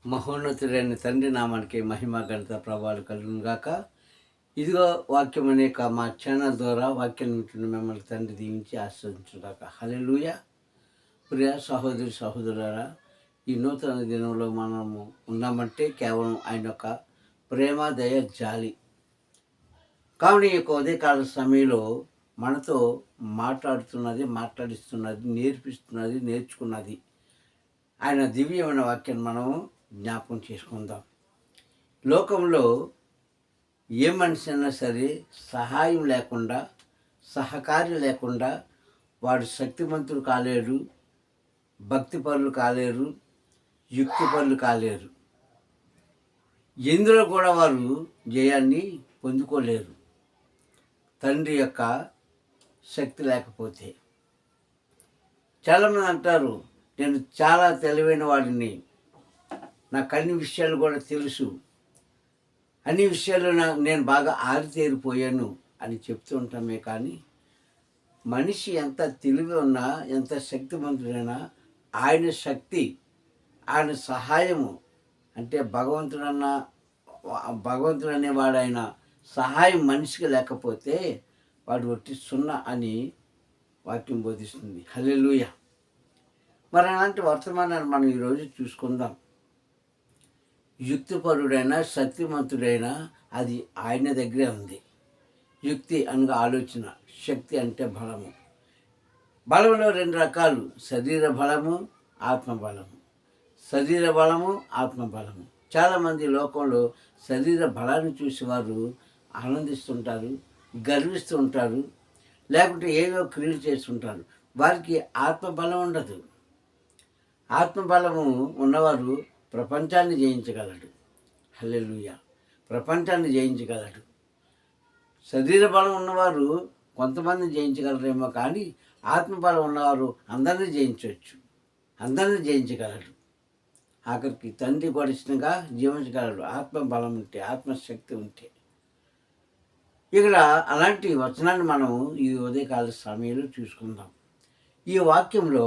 మహోన్నతుడైన తండ్రి నామానికి మహిమ ఘనత ప్రభావాలు కలుగును గాక. ఇదిగో వాక్యం అనే మా ఛానల్ ద్వారా వాక్యం వింటున్న మిమ్మల్ని తండ్రి దీవించి ఆస్వాదించుగాక. హల్లెలూయా. ప్రియ సహోదరి సహోదరులారా, ఈ నూతన దినంలో మనము ఉన్నామంటే కేవలం ఆయన యొక్క ప్రేమ, దయ, జాలి. కావున ఈ యొక్క ఉదయకాల సమయంలో మనతో మాట్లాడిస్తున్నది, నేర్చుకున్నది ఆయన దివ్యమైన వాక్యాన్ని మనము జ్ఞాపకం చేసుకుందాం. లోకంలో ఏ మనిషి అయినా సరే సహాయం లేకుండా, సహకార్యం లేకుండా వాడు శక్తిమంతులు కాలేరు, భక్తిపరులు కాలేరు, యుక్తిపరులు కాలేరు. ఎందులో కూడా వారు జయాన్ని పొందుకోలేరు, తండ్రి యొక్క శక్తి లేకపోతే. చాలామంది అంటారు, నేను చాలా తెలివైన వాడిని, నాకు అన్ని విషయాలు కూడా తెలుసు, అన్ని విషయాలు నేను బాగా ఆరితేరిపోయాను అని చెప్తూ ఉంటామే. కానీ మనిషి ఎంత తెలివి ఉన్నా, ఎంత శక్తిమంతుడైనా ఆయన శక్తి, ఆయన సహాయము అంటే భగవంతుడు అనేవాడు ఆయన సహాయం మనిషికి లేకపోతే వాడు ఒట్టి సున్నా అని వాక్యం బోధిస్తుంది. హల్లెలూయా. మరి అలాంటి వర్తమానాన్ని మనం ఈరోజు చూసుకుందాం. యుక్తిపరుడైనా శక్తిమంతుడైనా అది ఆయన దగ్గరే ఉంది. యుక్తి అనగా ఆలోచన, శక్తి అంటే బలము. బలంలో రెండు రకాలు, శరీర బలము, ఆత్మబలము. శరీర బలము, ఆత్మబలము. చాలామంది లోకంలో శరీర బలాన్ని చూసి వారు ఆనందిస్తుంటారు, గర్విస్తూ ఉంటారు, లేకుంటే ఏవో క్రియలు చేస్తుంటారు. వారికి ఆత్మబలం ఉండదు. ఆత్మబలము ఉన్నవారు ప్రపంచాన్ని జయించగలడు. హల్లెలూయా. ప్రపంచాన్ని జయించగలడు. శరీర బలం ఉన్నవారు కొంతమందిని జయించగలరేమో, కానీ ఆత్మబలం ఉన్నవారు అందరినీ జయించవచ్చు, అందరినీ జయించగలరు. ఆఖరికి తండ్రి కూడా ఇష్టంగా జీవించగలడు, ఆత్మబలం ఉంటే, ఆత్మశక్తి ఉంటే. ఇక్కడ అలాంటి వచనాన్ని మనం ఈ ఉదయకాల సమయంలో చూసుకుందాం. ఈ వాక్యంలో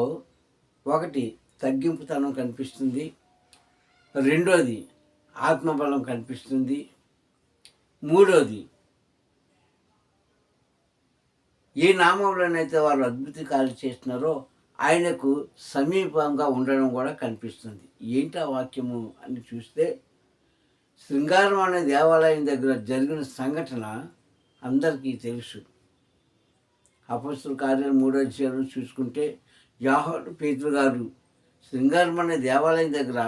ఒకటి తగ్గింపుతనం కనిపిస్తుంది, రెండోది ఆత్మబలం కనిపిస్తుంది, మూడోది ఏ నామంలోనైతే వారు అద్భుత కార్యాలు చేస్తున్నారో ఆయనకు సమీపంగా ఉండడం కూడా కనిపిస్తుంది. ఏంటి ఆ వాక్యము అని చూస్తే, శృంగారం అనే దేవాలయం దగ్గర జరిగిన సంఘటన అందరికీ తెలుసు. అపొస్తలుల కార్యాలు 3వ అధ్యాయం చూసుకుంటే, యోహాను పేతురు గారు శృంగారం అనే దేవాలయం దగ్గర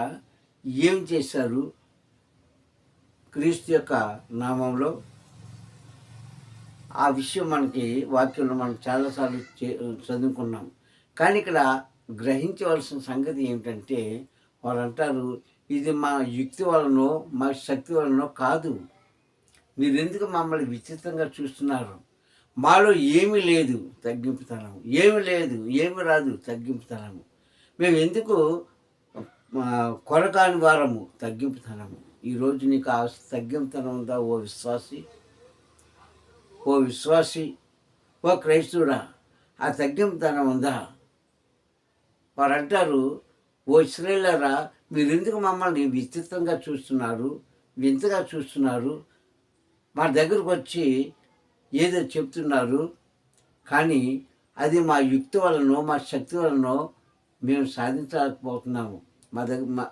ఏం చేశారు క్రీస్తు యొక్క నామంలో, ఆ విషయం మనకి వాక్యంలో మనం చాలాసార్లు చదువుకున్నాం. కానీ ఇక్కడ గ్రహించవలసిన సంగతి ఏమిటంటే, వాళ్ళు అంటారు, ఇది మా యుక్తి వలనో మా శక్తి వలనో కాదు, మీరెందుకు మమ్మల్ని విచిత్రంగా చూస్తున్నారు, మాలో ఏమీ లేదు తగ్గింపుతనము, ఏమి లేదు, ఏమి రాదు తగ్గింపుతనము, మేము ఎందుకు కొరకాని వారము తగ్గింపుతనము. ఈరోజు నీకు ఆ తగ్గింపుతనం ఉందా ఓ విశ్వాసి, ఓ క్రైస్తవుడా? ఆ తగ్గింపుతనం ఉందా? వారు అంటారు, ఓ ఇశ్రాయేలురా, మీరు ఎందుకు మమ్మల్ని విచిత్రంగా చూస్తున్నారు, వింతగా చూస్తున్నారు, మా దగ్గరకు వచ్చి ఏదో చెప్తున్నారు, కానీ అది మా యుక్తి వలనో మా శక్తి వలనో మేము సాధించలేకపోతున్నాము,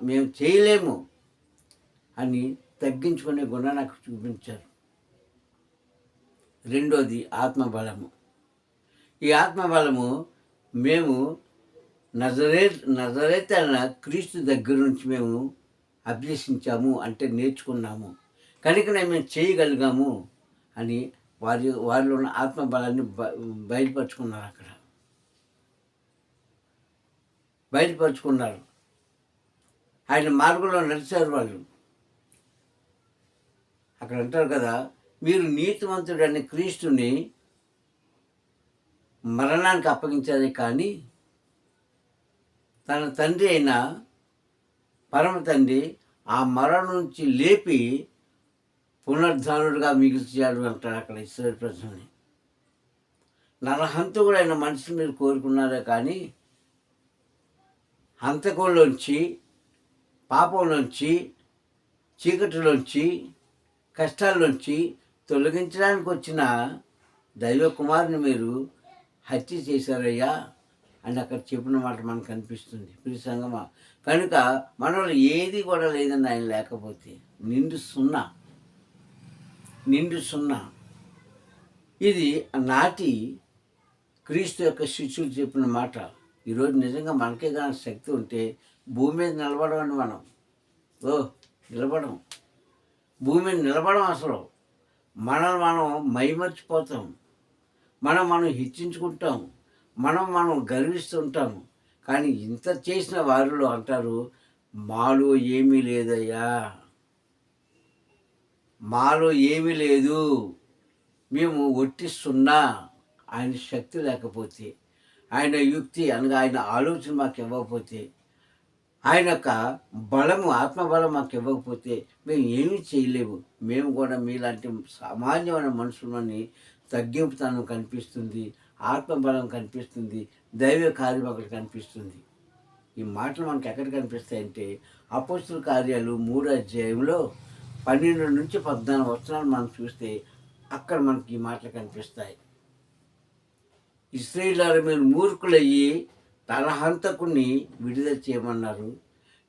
మేము చేయలేము అని తగ్గించుకునే గుణం నాకు చూపించారు. రెండోది ఆత్మబలము. ఈ ఆత్మబలము మేము నజరేతైన క్రీస్తు దగ్గర నుంచి మేము అభ్యసించాము, అంటే నేర్చుకున్నాము, కనుకనే మేము చేయగలిగాము అని వారిలో ఉన్న ఆత్మబలాన్ని బయలుపరుచుకున్నారు. అక్కడ బయలుపరుచుకున్నారు, ఆయన మార్గంలో నడిచారు వాళ్ళు. అక్కడ అంటారు కదా, మీరు నీతిమంతుడని క్రీస్తుని మరణానికి అప్పగించారే, కానీ తన తండ్రి అయిన పరమ తండ్రి ఆ మరణం నుంచి లేపి పునరుద్ధానుడుగా మిగిల్చాడు అంటాడు అక్కడ ఇశ్రాయేలు ప్రజల్ని. నరహంతకుడైన మనిషిని మీరు కోరుకున్నారే, కానీ హంతకుల్లోంచి పాపంలోంచి, చీకటిలోంచి, కష్టాల్లోంచి తొలగించడానికి వచ్చిన దైవ కుమారుని మీరు హత్య చేశారయ్యా అని అక్కడ చెప్పిన మాట మనకు అనిపిస్తుంది. ప్రియ సంగమా, కనుక మనలో ఏది కూడా లేదండి ఆయన లేకపోతే. నిండు సున్నా, నిండు సున్నా. ఇది నాటి క్రీస్తు యొక్క శిష్యులు చెప్పిన మాట. ఈరోజు నిజంగా మనకే కానీ శక్తి ఉంటే భూమి మీద నిలబడమండి మనం. నిలబడం, భూమి మీద నిలబడం. అసలు మనల్ని మనం మైమర్చిపోతాం, మనం హెచ్చించుకుంటాం, మనం గర్విస్తుంటాము. కానీ ఇంత చేసిన వారిలో అంటారు, మాలో ఏమీ లేదయ్యా, మాలో ఏమీ లేదు, మేము ఒట్టి సున్నా. ఆయన శక్తి లేకపోతే, ఆయన యుక్తి అనగా ఆయన ఆలోచన మాకు ఇవ్వకపోతే, ఆయన యొక్క బలము, ఆత్మబలం మాకు ఇవ్వకపోతే మేము ఏమీ చేయలేము. మేము కూడా మీలాంటి సామాన్యమైన మనుషులని తగ్గింపుతనం కనిపిస్తుంది, ఆత్మబలం కనిపిస్తుంది, దైవ కార్యం అక్కడ కనిపిస్తుంది. ఈ మాటలు మనకు ఎక్కడ కనిపిస్తాయంటే అపోస్తుల కార్యాలు 3వ అధ్యాయంలో 12 నుంచి 14 వచనాలు మనం చూస్తే అక్కడ మనకి ఈ మాటలు కనిపిస్తాయి. ఇశ్రాయేలీయులారా, మీరు మూర్ఖులయ్యి తలహంతకుని విడుదల చేయమన్నారు.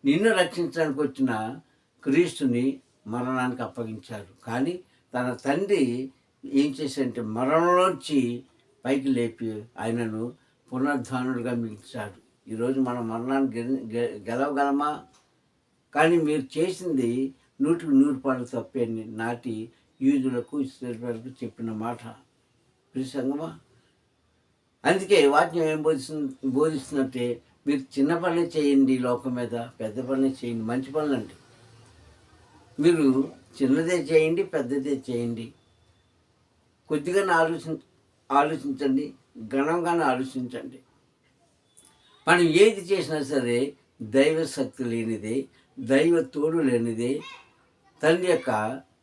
నిన్ను రక్షించడానికి వచ్చిన క్రీస్తుని మరణానికి అప్పగించారు. కానీ తన తండ్రి ఏం చేశారంటే మరణంలోంచి పైకి లేపి ఆయనను పునరుద్ధానుడిగా మిగిల్చాడు. ఈరోజు మనం మరణాన్ని గెలవగలమా? కానీ మీరు చేసింది 100% తప్పే అని నాటి యూదులకు, ఇశ్రాయేలీయులకు చెప్పిన మాట. ప్రియ సంగమా, అందుకే వాక్యం ఏం బోధిస్తున్నట్టే మీరు చిన్న పనులు చేయండి, లోకం మీద పెద్ద పనులు చేయండి. మంచి పనులు అంటే మీరు చిన్నదే చేయండి, పెద్దదే చేయండి. కొద్దిగానే ఆలోచించండి, ఘనంగానే ఆలోచించండి. మనం ఏది చేసినా సరే దైవ శక్తి లేనిదే, దైవ తోడు లేనిదే, తండ్రి యొక్క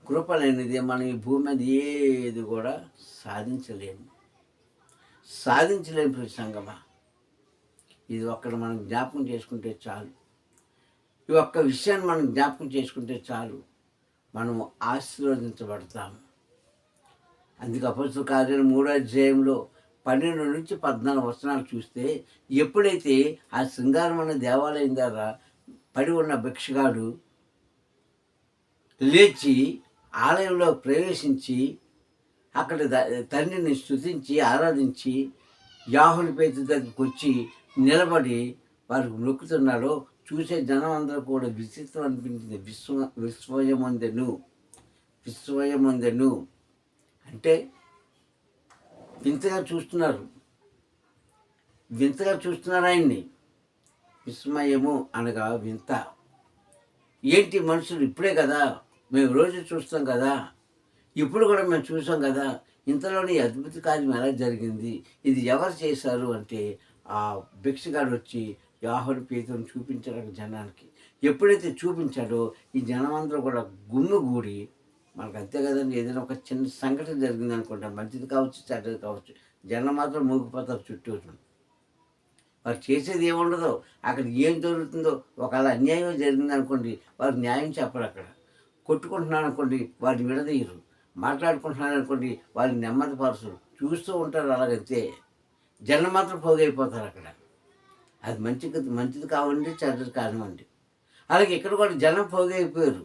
కృప లేనిదే మనం ఈ భూమి మీద ఏది కూడా సాధించలేము. ప్రియ సంగమా, ఇది ఒక్కడ మనం జ్ఞాపకం చేసుకుంటే చాలు. ఈ ఒక్క విషయాన్ని మనం జ్ఞాపకం చేసుకుంటే చాలు, మనము ఆశీర్వదించబడతాము. అందుకే అపోస్తలుల కార్యాలు 3వ అధ్యాయంలో 12 నుంచి 14 వచనాలు చూస్తే, ఎప్పుడైతే ఆ శృంగారం అనే దేవాలయం ద్వారా పడి ఉన్న భిక్షగాడు లేచి ఆలయంలో ప్రవేశించి అక్కడ తండ్రిని స్తుతించి ఆరాధించి యాహోను పేతురు దగ్గరికి వచ్చి నిలబడి వారికి నొక్కుతున్నాడో చూసే జనం అందరూ కూడా విచిత్రం అనిపించింది. విస్మయమందెను అంటే వింతగా చూస్తున్నారు ఆయన్ని. విస్మయము అనగా వింత. ఏంటి మనుషులు ఇప్పుడే కదా, మేము రోజు చూస్తాం కదా, ఇప్పుడు కూడా మేము చూసాం కదా, ఇంతలోని అద్భుత కార్యం ఎలా జరిగింది, ఇది ఎవరు చేశారు అంటే ఆ భిక్షగాడు వచ్చి యాహోను పేతురుని చూపించాడు జనానికి. ఎప్పుడైతే చూపించాడో ఈ జనమందరూ కూడా గుమ్మిగూడి, మనకు అంతే కదండి, ఏదైనా ఒక చిన్న సంఘటన జరిగింది అనుకుంటా, మంచిది కావచ్చు చెడ్డది కావచ్చు, జనం మాత్రం మూగిపోతారు చుట్టూ. వారు చేసేది ఏముండదో, అక్కడ ఏం జరుగుతుందో, ఒకవేళ అన్యాయం జరిగింది అనుకోండి వారు న్యాయం చెప్పరు. అక్కడ కొట్టుకుంటున్నాను అనుకోండి వారిని విడదీయరు, మాట్లాడుకుంటున్నాను అనుకోండి వారిని నెమ్మదిపరచరు, చూస్తూ ఉంటారు. అలాగైతే జనం మాత్రం పోగైపోతారు అక్కడ. అది మంచిది కావండి, చెడ్డది కానివ్వండి. అలాగే ఇక్కడ కూడా జనం పోగైపోయారు.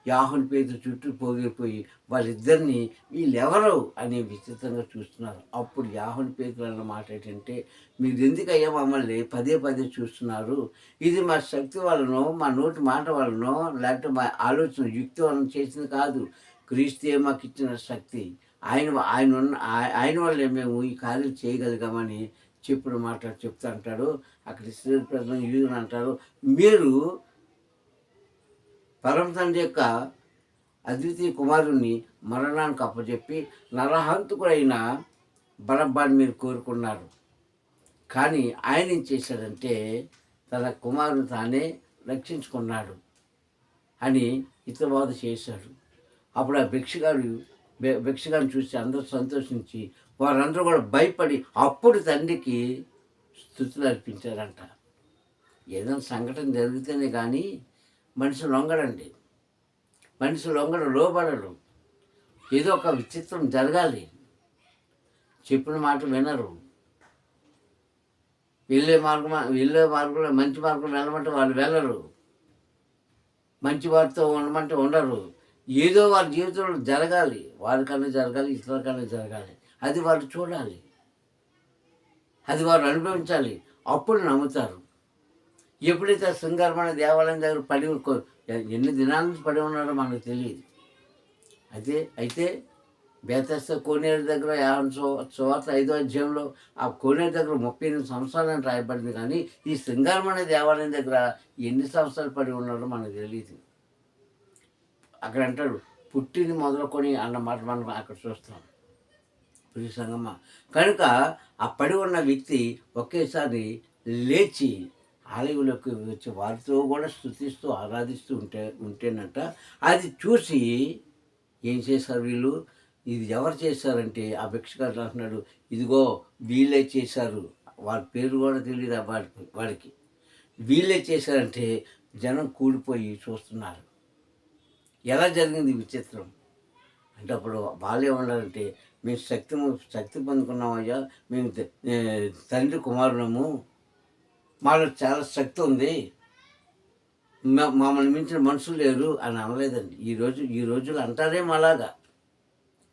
యాహోను పేతురు చుట్టూ పోగైపోయి వాళ్ళిద్దరిని వీళ్ళెవరు అని విచిత్రంగా చూస్తున్నారు. అప్పుడు యాహోను పేతురు అన్న మాట ఏంటంటే, మీరు ఎందుకయ్యా మమ్మల్ని పదే చూస్తున్నారు? ఇది మా శక్తి వలనో, మా నోటి మాట వలనో, లేకపోతే మా ఆలోచన యుక్తి వలన చేసింది కాదు. క్రీస్తే మాకు ఇచ్చిన శక్తి. ఆయన వల్లే మేము ఈ కార్యం చేయగలిగామని చెప్పిన మాట చెప్తా అంటాడు. అక్కడ ఇశ్రాయేలు ప్రజలు, యూదులు అంటారు, మీరు పరమ తండ్రి యొక్క అద్వితీయ కుమారుణ్ణి మరణానికి అప్పచెప్పి నరహంతకుడైన బరబ్బాని మీరు కోరుకున్నారు. కానీ ఆయన ఏం చేశాడంటే తన కుమారుని తానే రక్షించుకున్నాడు అని హితబోధ చేశాడు. అప్పుడు ఆ భిక్షగాడిని చూసి అందరూ సంతోషించి వారందరూ కూడా భయపడి అప్పుడు తండ్రికి స్తుతులు అర్పించారంట. ఏదైనా సంఘటన జరిగితేనే కానీ మనిషి లొంగడండి. మనిషి లొంగడు, లోబడడు. ఏదో ఒక విచిత్రం జరగాలి. చెప్పిన మాట వినరు. వెళ్ళే మార్గంలో మంచి మార్గంలో వెళ్ళమంటే వాళ్ళు వెళ్ళరు. మంచి వారితో ఉండమంటే ఉండరు. ఏదో వారి జీవితంలో జరగాలి. వారికన్నా జరగాలి, ఇతరులకన్నా జరగాలి. అది వాళ్ళు చూడాలి. అది వారు అనుభవించాలి. అప్పుడు నమ్ముతారు. ఎప్పుడైతే శృంగారమైన దేవాలయం దగ్గర ఎన్ని దినాల నుంచి పడి ఉన్నాడో మనకు తెలియదు. అయితే బేతస్త కోనేరు దగ్గర సువార్త 5వ అధ్యాయంలో ఆ కోనేరు దగ్గర 38 సంవత్సరాలని రాయబడింది. కానీ ఈ శృంగారమైన దేవాలయం దగ్గర ఎన్ని సంవత్సరాలు పడి ఉన్నాడో మనకు తెలియదు. అక్కడ అంటాడు పుట్టింది మొదలుకొని అన్నమాట మనం అక్కడ చూస్తాం. ప్రియ సంగమ, కనుక ఆ పడి ఉన్న వ్యక్తి ఒకేసారి లేచి ఆలయంలోకి వచ్చి వారితో కూడా స్తుతిస్తూ ఆరాధిస్తూ ఉంటేనట అది చూసి ఏం చేశారు వీళ్ళు, ఇది ఎవరు చేశారంటే ఆ భిక్షగాడు అంటున్నాడు, ఇదిగో వీళ్ళే చేశారు. వారి పేరు కూడా తెలియదు వాడికి. వీళ్ళే చేశారంటే జనం కూడిపోయి చూస్తున్నారు. ఎలా జరిగింది విచిత్రం అంటే అప్పుడు వాళ్ళు ఏమన్నారంటే, మేము శక్తి పొందుకున్నామయ్యా, మేము తండ్రి కుమారులము, మాలో చాలా శక్తి ఉంది, మమ్మల్ని మించిన మనుషులు లేరు అని అనలేదండి. ఈ రోజులు అంటారేమో అలాగా.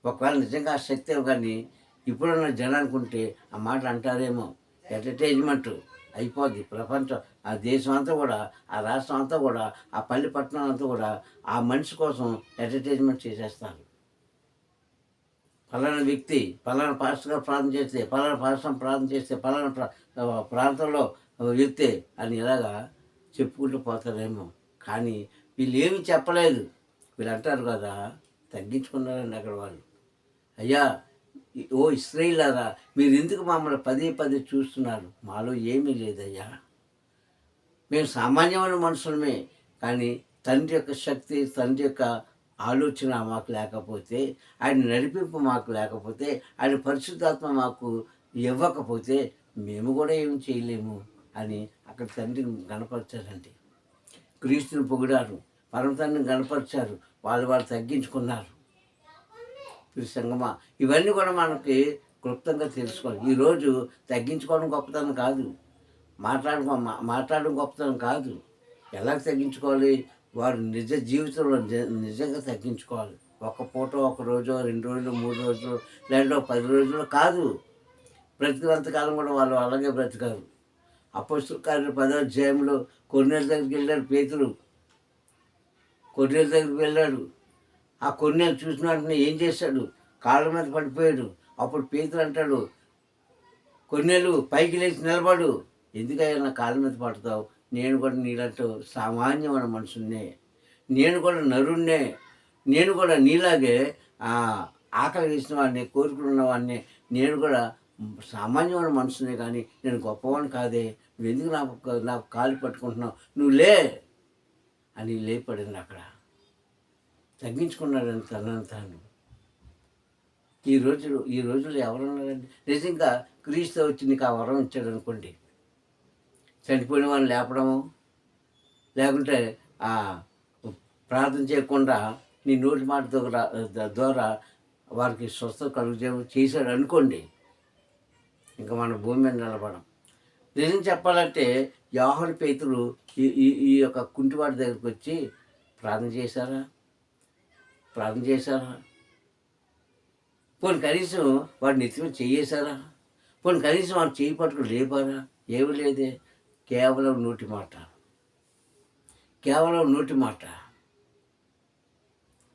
ఒకవేళ నిజంగా ఆ శక్తి కానీ ఇప్పుడున్న జనానికి ఉంటే ఆ మాట అంటారేమో. ఎంటర్టైన్మెంట్ అయిపోద్ది ప్రపంచం, ఆ దేశం అంతా కూడా, ఆ రాష్ట్రం అంతా కూడా, ఆ పల్లె పట్టణం అంతా కూడా ఆ మనిషి కోసం ఎంటర్టైన్మెంట్ చేసేస్తారు. ఫలానా వ్యక్తి ఫలానా పాస్టర్ గారు ప్రార్థన చేస్తే, ఫలానా పాస్టర్ ప్రార్థన చేస్తే, ఫలానా ప్రాంతంలో వెళ్తే అని ఇలాగా చెప్పుకుంటూ పోతారేమో. కానీ వీళ్ళు ఏమీ చెప్పలేదు. వీళ్ళు అంటారు కదా, తగ్గించుకున్నారండి అక్కడ వాళ్ళు. అయ్యా, ఓ ఇశ్రాయేలులారా, మీరు ఎందుకు మమ్మల్ని పదే చూస్తున్నారు? మాలో ఏమీ లేదయ్యా, మేము సామాన్యమైన మనుషులమే. కానీ తండ్రి యొక్క శక్తి, తండ్రి యొక్క ఆలోచన మాకు లేకపోతే, ఆయన నడిపింపు మాకు లేకపోతే, ఆయన పరిశుద్ధాత్మ మాకు ఇవ్వకపోతే మేము కూడా ఏమి చేయలేము అని అక్కడ తండ్రిని గణపరచారండి. క్రీస్తుని పొగిడారు, పరమ తండ్రిని గణపరిచారు, వాళ్ళు తగ్గించుకున్నారు. సంగమా, ఇవన్నీ కూడా మనకి క్లుప్తంగా తెలుసుకోవాలి. ఈరోజు తగ్గించుకోవడం గొప్పతనం కాదు, మాట్లాడడం గొప్పతనం కాదు. ఎలా తగ్గించుకోవాలి? వారు నిజ జీవితంలో నిజంగా తగ్గించుకోవాలి. ఒక పూట, ఒక రోజు, 2 రోజులు, 3 రోజులు, లేదా 10 రోజులు కాదు. బ్రతికినంతకాలం కూడా వాళ్ళు అలాగే బ్రతికారు. అపొస్తలుల కార్యాలు 10వ అధ్యాయంలో కొర్నేలు దగ్గరికి వెళ్ళాడు పేతురు. కొర్నేలు దగ్గరికి వెళ్ళాడు. ఆ కొర్నేలు చూసిన వెంటనే ఏం చేశాడు? కాళ్ళ మీద పడిపోయాడు. అప్పుడు పేతురు అంటాడు, కొర్నేలు పైకి లేచి నిలబడు. ఎందుకయ్యా నా కాళ్ళ మీద పడతావు? నేను కూడా నీలాంటి సామాన్యమైన మనుషున్నే, నేను కూడా నరుణ్ణే, నేను కూడా నీలాగే ఆకలి వేసిన వాడిని, కోరుకున్న వాడిని, నేను కూడా సామాన్యమైన మనుషునే, కానీ నేను గొప్పవాడిని కాదే. నువ్వు ఎందుకు నాకు కాలు పట్టుకుంటున్నావు? నువ్వు లే అని లేపడింది. అక్కడ తగ్గించుకున్నాడని తనను తాను. ఈ రోజుల్లో ఎవరున్నారండి? నిజంగా క్రీస్తు వచ్చి నీకు ఆ వరం ఇచ్చాడు అనుకోండి, చనిపోయిన వాళ్ళని లేపడము, లేకుంటే ప్రార్థన చేయకుండా నీ నోటి మాట ద్వారా వారికి స్వస్థత కలుగు చేశాడు అనుకోండి, ఇంకా మన భూమి మీద నిలబడం. నిజం చెప్పాలంటే యోహాను పేతురు ఈ యొక్క కుంటివాడి దగ్గరికి వచ్చి ప్రార్థన చేశారా? పోనీ కనీసం వాడు నెత్తిమీద చెయ్యేశారా? పోనీ కనీసం వాడు చేయి పట్టుకుని లేపారా? ఏమి లేదే. కేవలం నోటి మాట.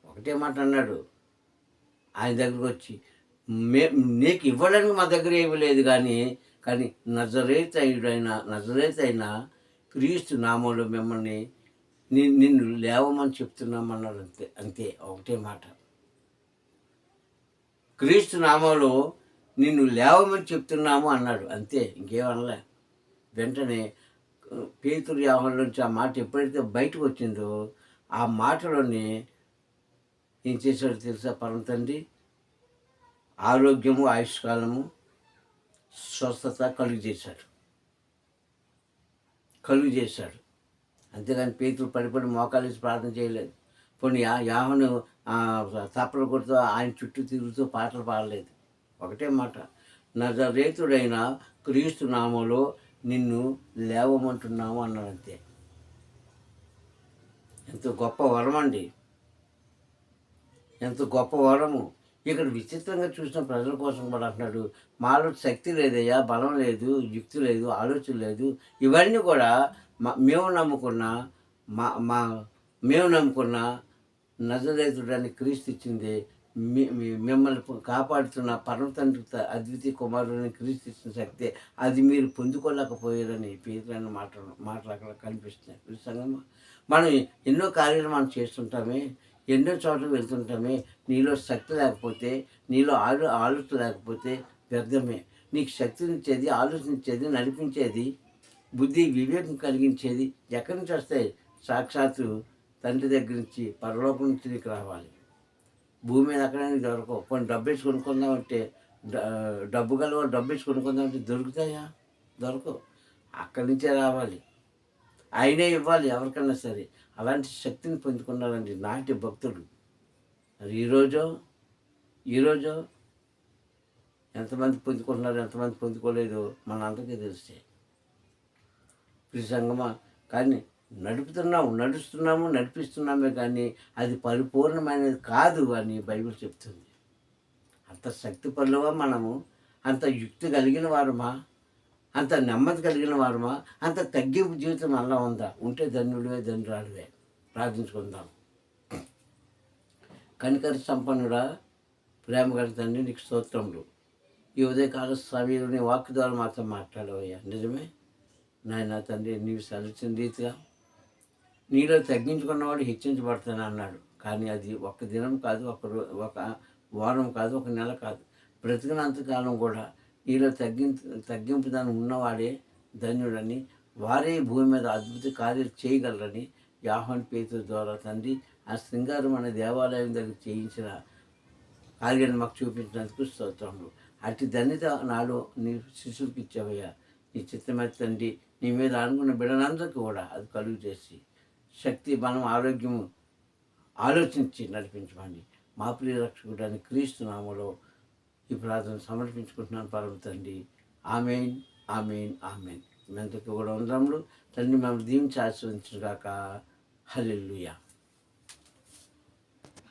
ఒకటే మాట అన్నాడు ఆయన దగ్గరకు వచ్చి, నీకు ఇవ్వడానికి మా దగ్గర ఏమీ లేదు, కానీ నజరేతైన క్రీస్తు నామంలో మిమ్మల్ని నిన్ను లేవమని చెప్తున్నామన్నాడు. అంతే ఒకటే మాట. క్రీస్తు నామంలో నిన్ను లేవమని చెప్తున్నాము అన్నాడు, అంతే, ఇంకేమనలే. వెంటనే పేతురు యోహాను నుంచి ఆ మాట ఎప్పుడైతే బయటకు వచ్చిందో ఆ మాటలోనే ఏం చేశాడు తెలుసా? పరమ తండ్రి ఆరోగ్యము, ఆయుష్కాలము, స్వస్థత కలుగు చేశాడు. అంతేగాని పేతురు పడిపడి మోకాలేసి ప్రార్థన చేయలేదు. పోనీ యాహను తప్పలు కొడుతూ ఆయన చుట్టూ తిరుగుతూ పాటలు పాడలేదు. ఒకటే మాట, నజరేతుడైన క్రీస్తు నామంలో నిన్ను లేవమంటున్నాము అన్నాడు అంతే. ఎంత గొప్ప వరం అండి, ఎంత గొప్ప వరము. ఇక్కడ విచిత్రంగా చూసిన ప్రజల కోసం కూడా అంటున్నాడు, మాలో శక్తి లేదయ్యా, బలం లేదు, యుక్తి లేదు, ఆలోచన లేదు. ఇవన్నీ కూడా మేము నమ్ముకున్న మా మా మేము నమ్ముకున్న నజరేతుడని క్రీస్తు ఇచ్చింది. మిమ్మల్ని కాపాడుతున్న పరమ తండ్రి అద్వితీయ కుమారుని క్రీస్తు ఇచ్చిన శక్తి, అది మీరు పొందుకోలేకపోయారని పేతురు మాటలు అక్కడ కనిపిస్తున్నాయి. సంగమా, మనం ఎన్నో కార్యాలు మనం చేస్తుంటామే, ఎన్నో చోట్ల వెళ్తుంటామే. నీలో శక్తి లేకపోతే, నీలో ఆలోచన లేకపోతే వ్యర్థమే. నీకు శక్తినిచ్చేది, ఆలోచించేది, నడిపించేది, బుద్ధి వివేకం కలిగించేది ఎక్కడి నుంచి వస్తాయి? సాక్షాత్తు తండ్రి దగ్గర నుంచి, పరలోకం నుంచి నీకు రావాలి. భూమి మీద ఎక్కడైనా దొరకవు. కొన్ని డబ్బు వేసి కొనుక్కుందామంటే, డబ్బు గలవాళ్ళు డబ్బు వేసి కొనుక్కుందామంటే దొరుకుతాయా? దొరకవు. అక్కడి నుంచే రావాలి, ఆయనే ఇవ్వాలి ఎవరికైనా సరే. అలాంటి శక్తిని పొందుకున్నారండి నాటి భక్తుడు. మరి ఈరోజు ఎంతమంది పొందుకుంటున్నారు, ఎంతమంది పొందుకోలేదు మన అందరికీ తెలిసే. సంగమా, కానీ నడుస్తున్నాము, నడిపిస్తున్నామే, కానీ అది పరిపూర్ణమైనది కాదు అని బైబిల్ చెప్తుంది. అంత శక్తి పరులవా మనము? అంత యుక్తి కలిగిన వారమా? అంత నెమ్మది కలిగిన వారమా? అంత తగ్గింపు జీవితం అలా ఉందా? ఉంటే ధన్యుడివే, ధన్యురాలువే. ప్రార్థించుకుందాం. కనికర సంపన్నుడా, ప్రేమ గల తండ్రి, నీకు స్తోత్రములు. ఈ ఉదయకాల సమయంలో నీ వాక్కు ద్వారా మాతో మాట్లాడవయ్యా. నిజమే నాయన తండ్రి, నీవు సెలచిన రీతిగా నీలో తగ్గించుకున్నవాడు హెచ్చించబడతాను అన్నాడు. కానీ అది ఒక దినం కాదు, ఒక వారం కాదు, ఒక నెల కాదు, బ్రతికినంతకాలం కూడా నీలో తగ్గింపుదాన్ని ఉన్నవాడే ధన్యుడని, వారే భూమి మీద అద్భుత కార్యాలు చేయగలరని యోహాను పేతురు ద్వారా తండ్రి ఆ శృంగారం అనే దేవాలయం దగ్గర చేయించిన కార్యాన్ని మాకు చూపించినందుకు స్తోత్రములు. అట్టి ధన్యత నాలో నీ శిశువుకి ఇచ్చావయ్యా. నీ చిత్తమైతే తండ్రి, నీ మీద అనుకున్న బిడ్డలందరికీ కూడా అది కలుగు చేసి శక్తి, బలం, ఆరోగ్యము ఆలోచించి నడిపించమని మా ప్రియ రక్షకుడని క్రీస్తు నామములో ఈ ప్రార్థన సమర్పించుకుంటున్నాను పరమ తండ్రి. ఆమేన్, ఆమేన్, ఆమేన్. మెంతకు కూడా ఉందాములు తండ్రి, మేము దీవించి ఆశీర్వదించుగాక. హల్లెలూయా.